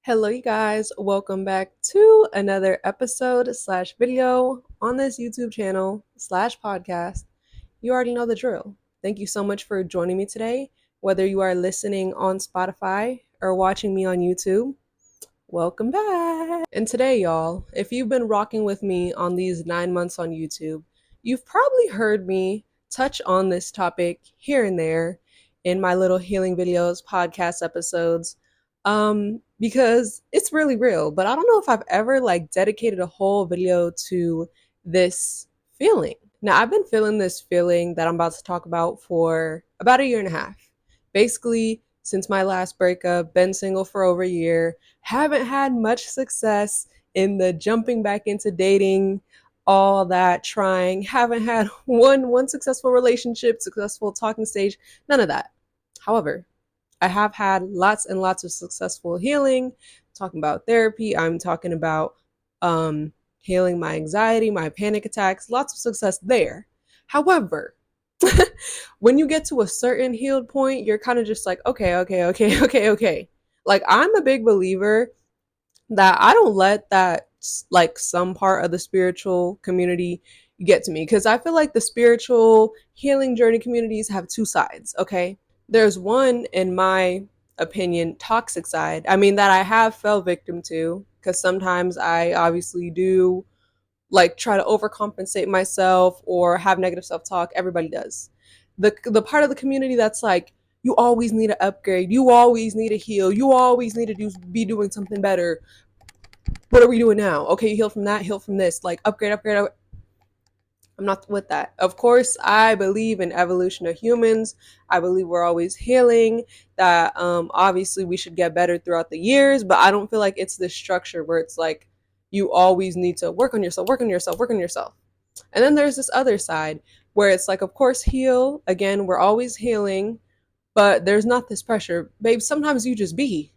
Hello, you guys. Welcome back to another episode slash video on this YouTube channel slash podcast. You already know the drill. Thank you so much for joining me today. Whether you are listening on Spotify or watching me on YouTube, welcome back. And today, y'all, if you've been rocking with me on these 9 months on YouTube, you've probably heard me touch on this topic here and there in my little healing videos, podcast episodes, because it's really real. But I don't know if I've ever dedicated a whole video to this feeling. Now, I've been feeling this feeling that I'm about to talk about for about a year and a half. Basically, since my last breakup, been single for over a year, haven't had much success in the jumping back into dating, all that trying, haven't had one successful relationship, successful talking stage, none of that. However, I have had lots and lots of successful healing, talking about therapy, I'm talking about healing my anxiety, my panic attacks, lots of success there. However, when you get to a certain healed point, you're kind of just like, okay. Like, I'm a big believer that I don't let that, like, some part of the spiritual community get to me, because I feel like the spiritual healing journey communities have two sides, okay? There's one, in my opinion, toxic side. I mean, that I have fell victim to, because sometimes I obviously do like try to overcompensate myself or have negative self-talk. Everybody does. The part of the community that's like, you always need to upgrade, you always need to heal, you always need to be doing something better. What are we doing now? Okay, you heal from that, heal from this, like upgrade. I'm not with that. Of course, I believe in evolution of humans. I believe we're always healing, that obviously we should get better throughout the years, but I don't feel like it's this structure where it's like you always need to work on yourself. And then there's this other side where it's like, of course, heal. Again, we're always healing, but there's not this pressure. Babe, sometimes you just be.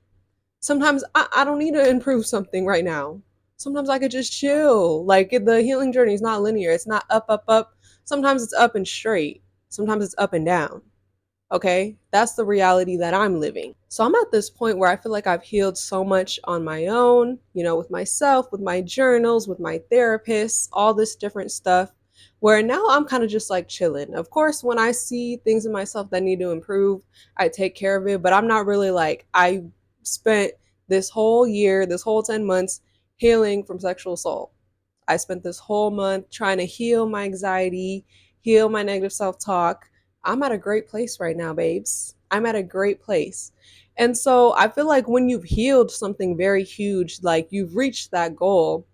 Sometimes I don't need to improve something right now. Sometimes I could just chill. Like, the healing journey is not linear. It's not up. Sometimes it's up and straight. Sometimes it's up and down. Okay? That's the reality that I'm living. So I'm at this point where I feel like I've healed so much on my own, with myself, with my journals, with my therapist, all this different stuff, where now I'm kind of just like chilling. Of course, when I see things in myself that need to improve, I take care of it, but I'm not really like, I spent this whole year, this whole 10 months healing from sexual assault. I spent this whole month trying to heal my anxiety, heal my negative self-talk. I'm at a great place right now, babes. I'm at a great place. And so I feel like when you've healed something very huge, like you've reached that goal,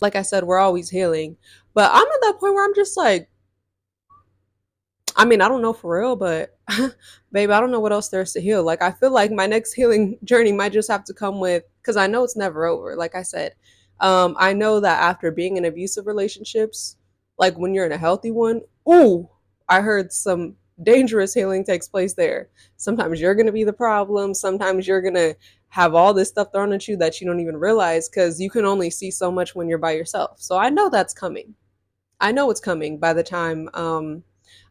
like I said, we're always healing. But I'm at that point where I'm just like, I mean, I don't know for real, but babe, I don't know what else there's to heal. Like, I feel like my next healing journey might just have to come with, because I know it's never over. Like I said, I know that after being in abusive relationships, like when you're in a healthy one, ooh, I heard some dangerous healing takes place there. Sometimes you're going to be the problem. Sometimes you're going to have all this stuff thrown at you that you don't even realize, because you can only see so much when you're by yourself. So I know that's coming. I know it's coming by the time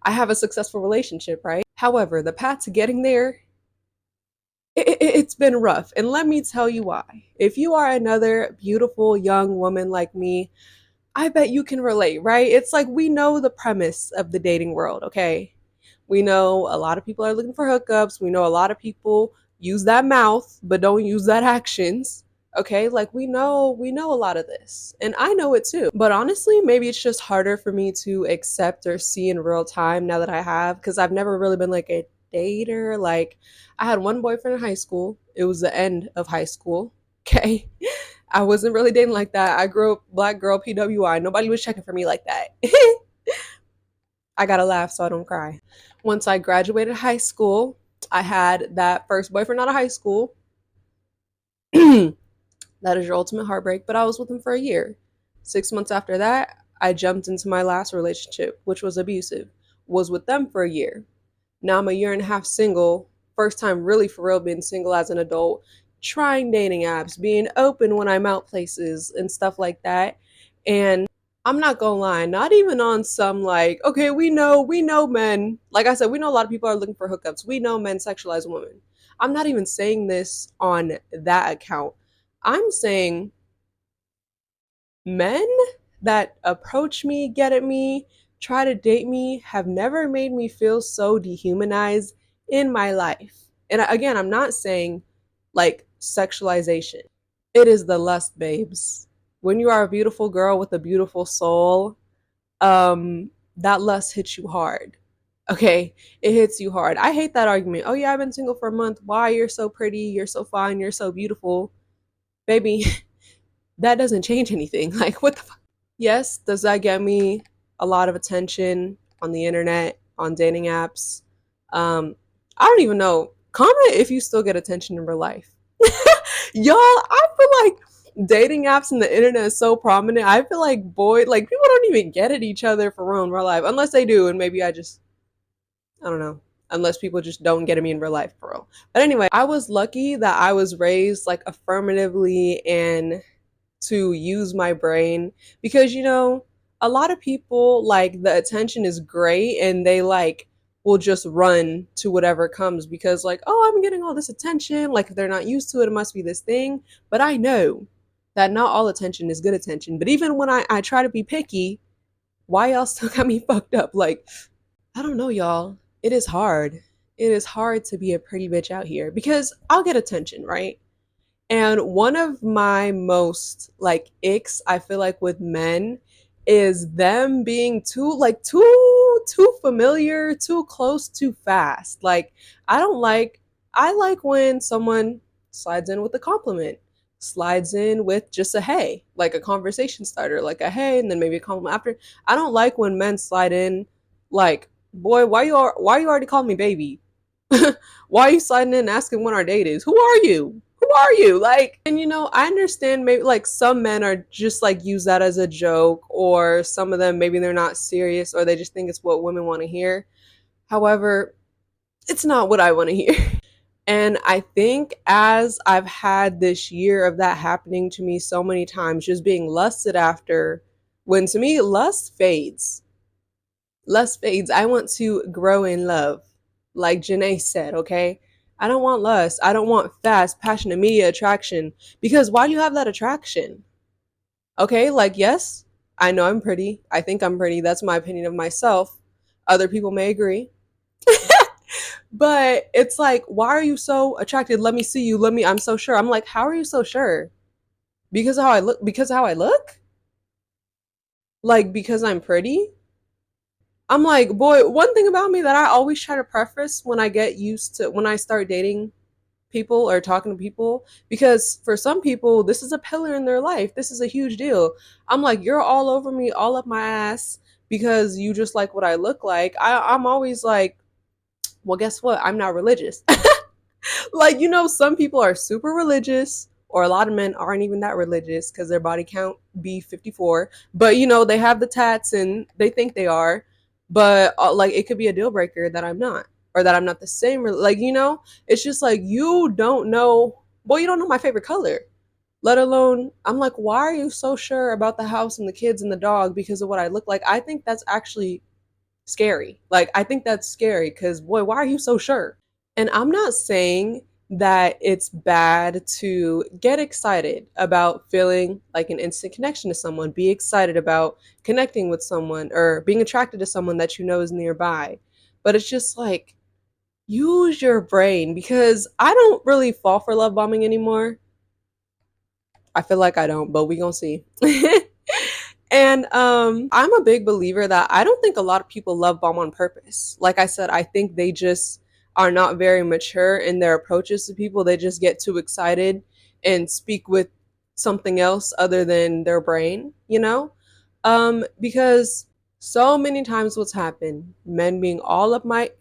I have a successful relationship, right? However, the path to getting there, it's been rough. And let me tell you why. If you are another beautiful young woman like me, I bet you can relate, right? It's like, we know the premise of the dating world, okay? We know a lot of people are looking for hookups. We know a lot of people use that mouth, but don't use that actions. Okay, like we know a lot of this, and I know it too. But honestly, maybe it's just harder for me to accept or see in real time now that I have, because I've never really been like a dater. Like, I had one boyfriend in high school. It was the end of high school. Okay. I wasn't really dating like that. I grew up black girl PWI. Nobody was checking for me like that. I gotta laugh so I don't cry. Once I graduated high school, I had that first boyfriend out of high school. That is your ultimate heartbreak, but I was with him for a year. 6 months after that, I jumped into my last relationship, which was abusive. Was with them for a year. Now I'm a year and a half single. First time really for real being single as an adult. Trying dating apps, being open when I'm out places and stuff like that. And I'm not gonna lie, not even on some like, okay, we know men. Like I said, we know a lot of people are looking for hookups. We know men sexualize women. I'm not even saying this on that account. I'm saying men that approach me, get at me, try to date me have never made me feel so dehumanized in my life. And again, I'm not saying like sexualization. It is the lust, babes. When you are a beautiful girl with a beautiful soul, that lust hits you hard. Okay, it hits you hard. I hate that argument. Oh yeah, I've been single for a month. Why? You're so pretty, you're so fine, you're so beautiful. Baby, that doesn't change anything. Like what the fuck? Yes, does that get me a lot of attention on the internet, on dating apps? I don't even know. Comment if you still get attention in real life. Y'all, I feel like dating apps and the internet is so prominent. I feel like like people don't even get at each other for real in real life, unless they do, and maybe I don't know. Unless people just don't get at me in real life for real. But anyway, I was lucky that I was raised like affirmatively and to use my brain because a lot of people like the attention is great and they like will just run to whatever comes because like, oh, I'm getting all this attention, like if they're not used to it, it must be this thing. But I know that not all attention is good attention. But even when I try to be picky, why y'all still got me fucked up? Like, I don't know, y'all. It is hard. It is hard to be a pretty bitch out here because I'll get attention, right? And one of my most like icks, I feel like with men is them being too familiar, too close, too fast. Like I don't like I like when someone slides in with a compliment, slides in with just a hey, like a conversation starter, like a hey and then maybe a compliment after. I don't like when men slide in like, "Boy, why you already calling me baby?" Why are you sliding in and asking when our date is? Who are you? Who are you? Like, and I understand maybe like some men are just like use that as a joke, or some of them maybe they're not serious or they just think it's what women want to hear. However, it's not what I want to hear. And I think as I've had this year of that happening to me so many times, just being lusted after, when to me, lust fades. Lust fades. I want to grow in love, like Janae said, okay? I don't want lust. I don't want fast, passion, immediate attraction. Because why do you have that attraction? Okay, like, yes, I know I'm pretty. I think I'm pretty. That's my opinion of myself. Other people may agree. But it's like, why are you so attracted? Let me see you. I'm so sure. I'm like, how are you so sure? Because of how I look? Because of how I look? Like, because I'm pretty? I'm like, boy, one thing about me that I always try to preface when I get used to when I start dating people or talking to people, because for some people, this is a pillar in their life. This is a huge deal. I'm like, you're all over me, all up my ass because you just like what I look like. I'm always like, well, guess what? I'm not religious. Like, some people are super religious, or a lot of men aren't even that religious because their body count be 54. But, they have the tats and they think they are. But, like, it could be a deal breaker that I'm not, or that I'm not the same. Like, it's just like, you don't know. Boy, you don't know my favorite color. Let alone, I'm like, why are you so sure about the house and the kids and the dog because of what I look like? I think that's actually scary. Like, I think that's scary because, boy, why are you so sure? And I'm not saying that it's bad to get excited about feeling like an instant connection to someone, be excited about connecting with someone or being attracted to someone that you know is nearby. But it's just like, use your brain because I don't really fall for love bombing anymore. I feel like I don't, but we gonna see. And I'm a big believer that I don't think a lot of people love bomb on purpose. Like I said, I think they just are not very mature in their approaches to people. They just get too excited and speak with something else other than their brain, because so many times what's happened, men being all up my,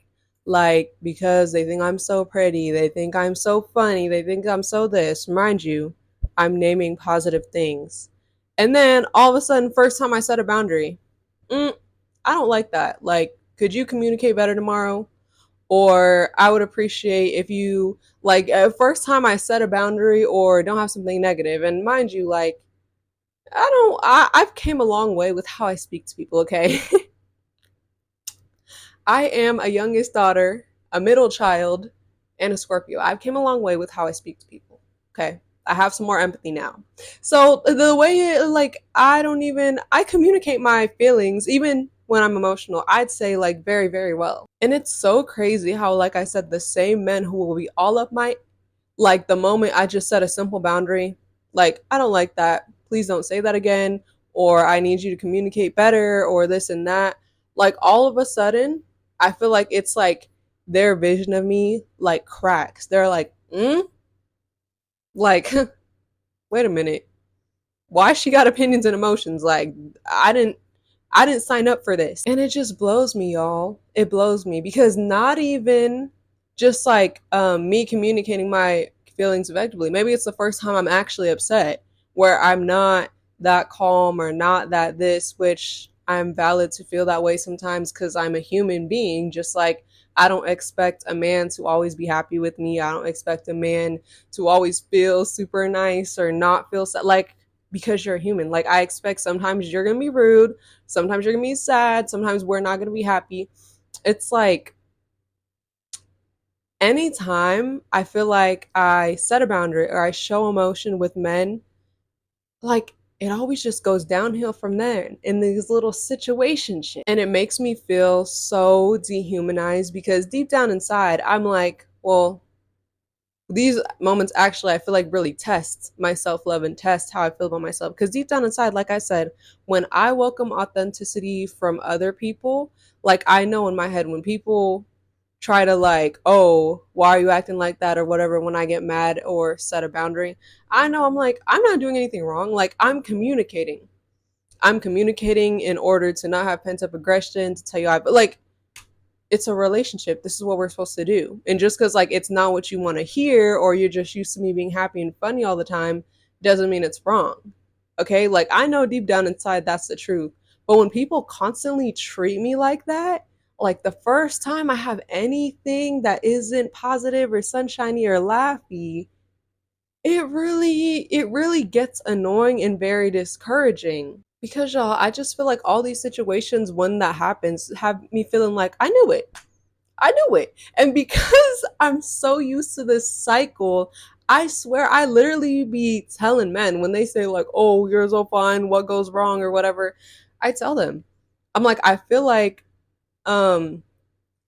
like, because they think I'm so pretty, they think I'm so funny, they think I'm so this. Mind you, I'm naming positive things. And then all of a sudden, first time I set a boundary, I don't like that. Like, could you communicate better tomorrow? Or I would appreciate if you, like, first time I set a boundary or don't have something negative. And mind you, like, I've came a long way with how I speak to people, okay? I am a youngest daughter, a middle child, and a Scorpio. I've came a long way with how I speak to people, okay? I have some more empathy now. So the way like I communicate my feelings even when I'm emotional, I'd say like very, very well. And it's so crazy how, like I said, the same men who will be all up my, like the moment I just set a simple boundary, like I don't like that, please don't say that again, or I need you to communicate better, or this and that, like all of a sudden I feel like it's like their vision of me like cracks. They're like, like wait a minute, why she got opinions and emotions? Like I didn't sign up for this. And it just blows me, y'all. It blows me because not even just like me communicating my feelings effectively. Maybe it's the first time I'm actually upset where I'm not that calm or not that this, which I'm valid to feel that way sometimes because I'm a human being. Just like I don't expect a man to always be happy with me. I don't expect a man to always feel super nice or not feel sad. Like, because you're a human. Like, I expect sometimes you're gonna be rude, sometimes you're gonna be sad, sometimes we're not gonna be happy. It's like anytime I feel like I set a boundary or I show emotion with men, like it always just goes downhill from there in these little situationships. And it makes me feel so dehumanized because deep down inside, I'm like, well, these moments actually I feel like really test my self-love and test how I feel about myself, because deep down inside, like I said, when I welcome authenticity from other people, like I know in my head when people try to like, oh, why are you acting like that or whatever, when I get mad or set a boundary, I know I'm like, I'm not doing anything wrong. Like I'm communicating in order to not have pent up aggression, to tell you but like it's a relationship. This is what we're supposed to do. And just because like it's not what you want to hear, or you're just used to me being happy and funny all the time, doesn't mean it's wrong. Okay, like I know deep down inside that's the truth. But when people constantly treat me like that, like the first time I have anything that isn't positive or sunshiny or laughy, it really gets annoying and very discouraging. Because y'all, I just feel like all these situations when that happens have me feeling like I knew it. I knew it. And because I'm so used to this cycle, I swear I literally be telling men when they say like, "Oh, you're so fine, what goes wrong or whatever." I tell them. I'm like, I feel like um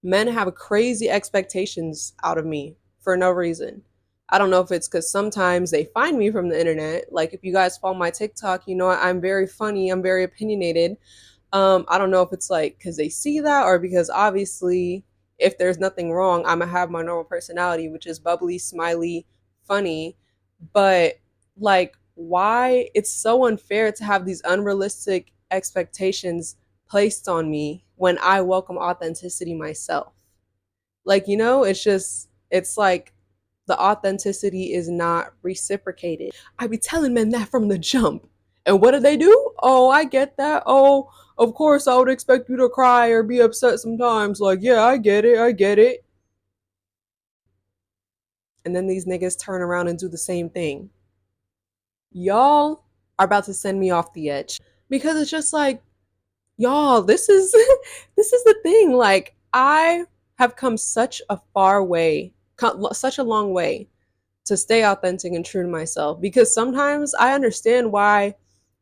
men have crazy expectations out of me for no reason. I don't know if it's because sometimes they find me from the internet. Like if you guys follow my TikTok, you know I'm very funny, I'm very opinionated. I don't know if it's like because they see that or because obviously if there's nothing wrong, I'm gonna have my normal personality, which is bubbly, smiley, funny. But like, why it's so unfair to have these unrealistic expectations placed on me when I welcome authenticity myself. Like, it's like the authenticity is not reciprocated. I be telling men that from the jump. And what do they do? Oh, I get that. Oh, of course I would expect you to cry or be upset sometimes. Like, yeah, I get it. I get it. And then these niggas turn around and do the same thing. Y'all are about to send me off the edge because it's just like, y'all, this is this is the thing. Like I have come such a far way, such a long way to stay authentic and true to myself, because sometimes I understand why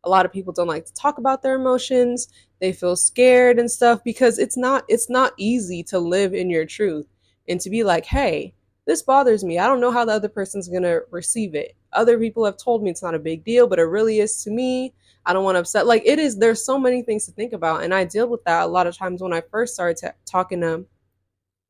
a lot of people don't like to talk about their emotions. They feel scared and stuff because it's not easy to live in your truth and to be like, "Hey, this bothers me. I don't know how the other person's going to receive it. Other people have told me it's not a big deal, but it really is to me. I don't want to upset." Like it is, there's so many things to think about, and I deal with that a lot of times when I first started talking to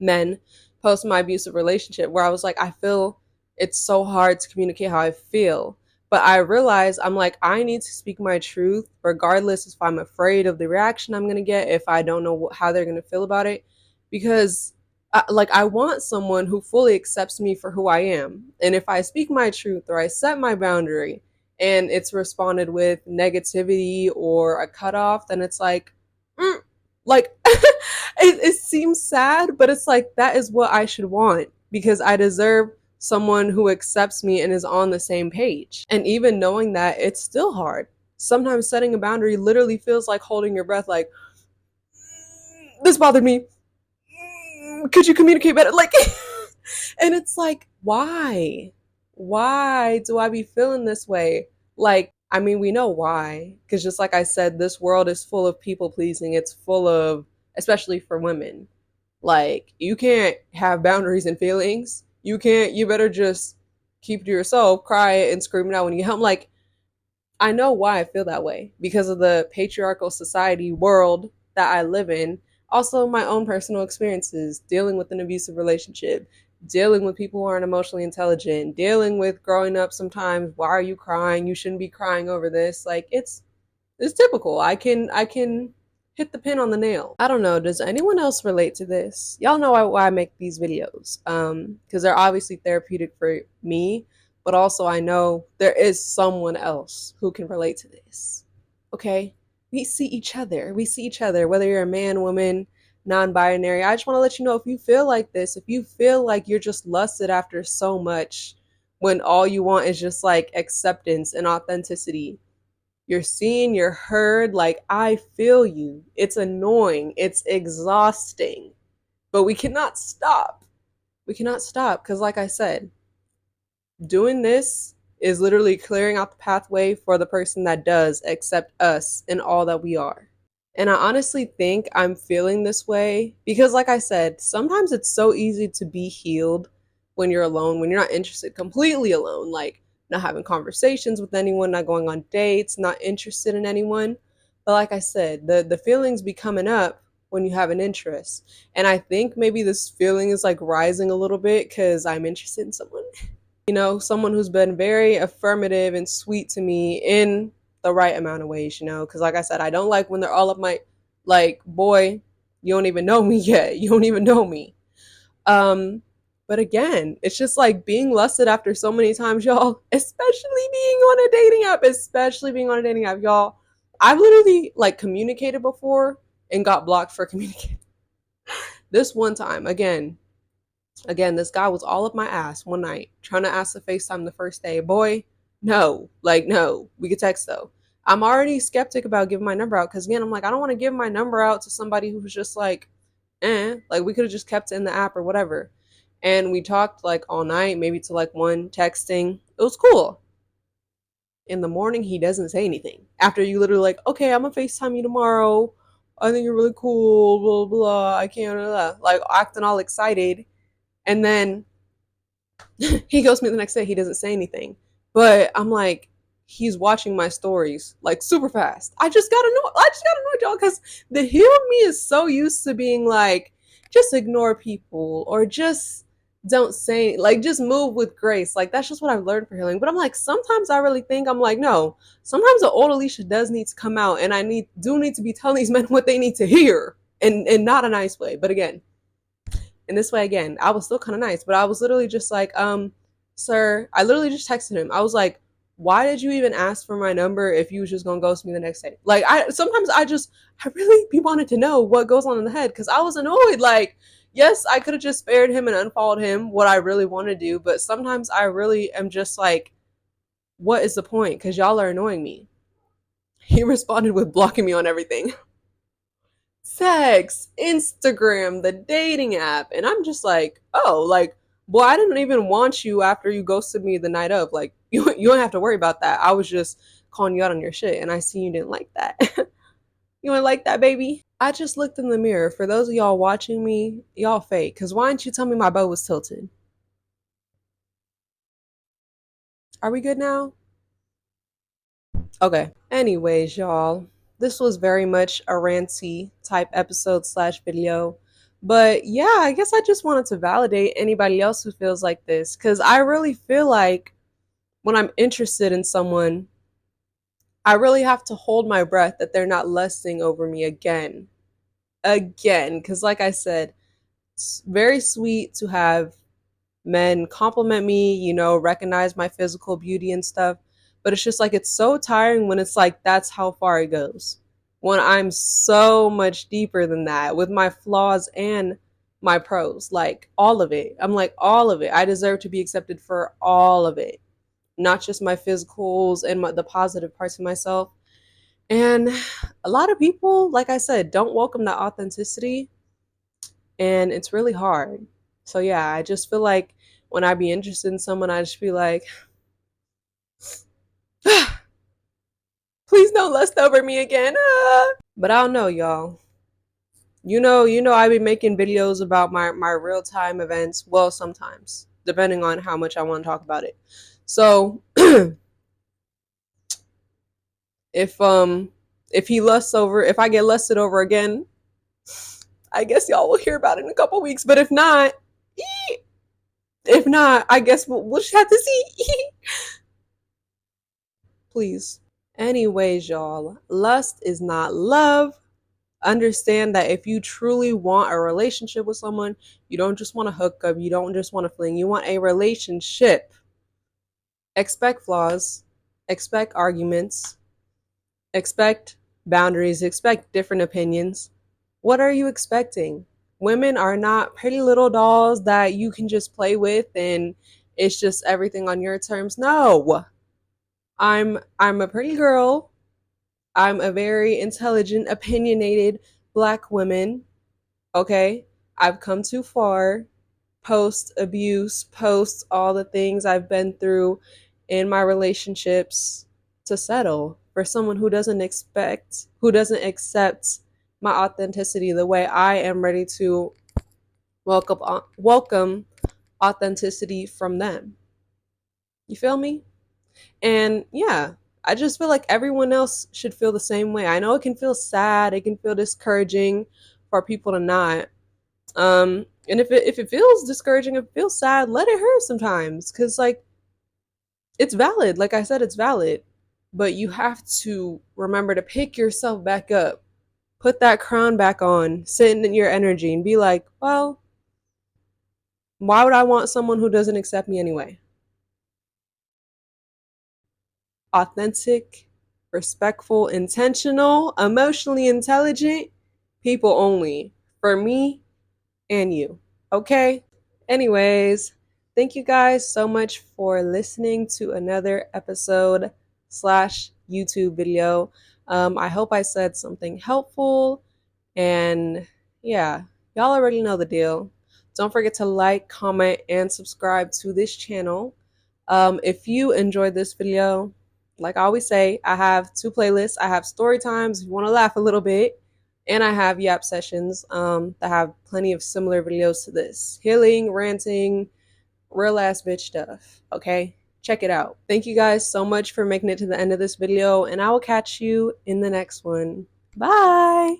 men post my abusive relationship, where I was like, I feel it's so hard to communicate how I feel. But I realized I'm like, I need to speak my truth, regardless if I'm afraid of the reaction I'm going to get, if I don't know how they're going to feel about it. Because I want someone who fully accepts me for who I am. And if I speak my truth or I set my boundary and it's responded with negativity or a cutoff, then it's like it seems sad, but it's like that is what I should want because I deserve someone who accepts me and is on the same page. And even knowing that, it's still hard. Sometimes setting a boundary literally feels like holding your breath, like, this bothered me. Could you communicate better? Like, and it's like, why? Why do I be feeling this way? Like, I mean, we know why. Because just like I said, this world is full of people pleasing. It's full of, especially for women. Like, you can't have boundaries and feelings. You can't, you better just keep it to yourself, cry and scream it out when you get home. Like, I know why I feel that way because of the patriarchal society world that I live in. Also, my own personal experiences dealing with an abusive relationship, dealing with people who aren't emotionally intelligent, dealing with growing up sometimes. Why are you crying? You shouldn't be crying over this. Like it's typical. I can hit the pin on the nail. I don't know. Does anyone else relate to this? Y'all know why I make these videos. Because they're obviously therapeutic for me, but also I know there is someone else who can relate to this. Okay? We see each other. We see each other, whether you're a man, woman, non-binary. I just want to let you know if you feel like this, if you feel like you're just lusted after so much when all you want is just like acceptance and authenticity, you're seen, you're heard. Like, I feel you. It's annoying, it's exhausting, but we cannot stop. We cannot stop because, like I said, doing this is literally clearing out the pathway for the person that does accept us and all that we are. And I honestly think I'm feeling this way because, like I said, sometimes it's so easy to be healed when you're alone, when you're not interested, completely alone, like not having conversations with anyone, not going on dates, not interested in anyone. But like I said, the feelings be coming up when you have an interest. And I think maybe this feeling is like rising a little bit because I'm interested in someone. Someone who's been very affirmative and sweet to me in the right amount of ways, because like I said, I don't like when they're all up my, like, boy, you don't even know me yet. You don't even know me. Um, but again, it's just like being lusted after so many times, y'all, especially being on a dating app, y'all. I've literally like communicated before and got blocked for communicating. This one time, again, this guy was all up my ass one night trying to ask to FaceTime the first day. Boy, no, like, no, we could text though. I'm already skeptic about giving my number out because, again, I'm like, I don't want to give my number out to somebody who was just like, like we could have just kept it in the app or whatever. And we talked like all night, maybe to like one texting. It was cool. In the morning, he doesn't say anything. After you literally like, okay, I'm gonna FaceTime you tomorrow. I think you're really cool, blah, blah, I can't, blah, blah. Like acting all excited. And then he ghosts me the next day. He doesn't say anything. But I'm like, he's watching my stories like super fast. I just got annoyed, y'all, because the human me is so used to being like, just ignore people or just don't say, like, just move with grace. Like, that's just what I've learned for healing. But I'm like, sometimes I really think, I'm like, no, sometimes the old Alicia does need to come out, and I do need to be telling these men what they need to hear, and not a nice way. But again, in this way, again, I was still kind of nice, but I was literally just like, sir, I literally just texted him. I was like, why did you even ask for my number if you was just gonna ghost me the next day? Like, I really be wanted to know what goes on in the head because I was annoyed. Like, yes, I could have just spared him and unfollowed him, what I really want to do, but sometimes I really am just like, what is the point? Because y'all are annoying me. He responded with blocking me on everything. Sex, Instagram, the dating app. And I'm just like, oh, like, well, I didn't even want you after you ghosted me the night of. Like, you don't have to worry about that. I was just calling you out on your shit. And I see you didn't like that. You ain't like that, baby? I just looked in the mirror. For those of y'all watching me, y'all fake. Because why didn't you tell me my bow was tilted? Are we good now? Okay. Anyways, y'all, this was very much a ranty type episode slash video. But yeah, I guess I just wanted to validate anybody else who feels like this because I really feel like when I'm interested in someone, I really have to hold my breath that they're not lusting over me again. Again. Because, like I said, it's very sweet to have men compliment me, recognize my physical beauty and stuff. But it's just like, it's so tiring when it's like, that's how far it goes. When I'm so much deeper than that with my flaws and my pros, like all of it. I'm like, all of it. I deserve to be accepted for all of it, not just my physicals and the positive parts of myself. And a lot of people, like I said, don't welcome that authenticity, and it's really hard. So yeah, I just feel like when I be interested in someone, I just be like, please don't lust over me again. But I don't know, y'all. I be making videos about my real time events. Well, sometimes, depending on how much I want to talk about it. So if I get lusted over again, I guess y'all will hear about it in a couple weeks. But if not, I guess we'll just have to see. Please. Anyways, y'all, lust is not love. Understand that if you truly want a relationship with someone, you don't just want to hook up, you don't just want to fling, you want a relationship. Expect flaws, expect arguments, expect boundaries, expect different opinions. What are you expecting? Women are not pretty little dolls that you can just play with and it's just everything on your terms. No. I'm a pretty girl. I'm a very intelligent, opinionated black woman. Okay? I've come too far post abuse, post all the things I've been through in my relationships to settle for someone who doesn't accept my authenticity the way I am ready to welcome authenticity from them. You feel me? And yeah, I just feel like everyone else should feel the same way. I know it can feel sad, it can feel discouraging for people to not. And if it feels discouraging, if it feels sad, let it hurt sometimes, cuz like it's valid. Like I said, it's valid. But you have to remember to pick yourself back up. Put that crown back on, sit in your energy and be like, "Well, why would I want someone who doesn't accept me anyway?" Authentic, respectful, intentional, emotionally intelligent people only. For me and you. Okay? Anyways, thank you guys so much for listening to another episode slash YouTube video. I hope I said something helpful. And yeah, y'all already know the deal. Don't forget to like, comment, and subscribe to this channel. If you enjoyed this video, like I always say, I have two playlists. I have story times if you want to laugh a little bit, and I have yap sessions that have plenty of similar videos to this. Healing, ranting, real ass bitch stuff. Okay? Check it out. Thank you guys so much for making it to the end of this video, and I will catch you in the next one. Bye!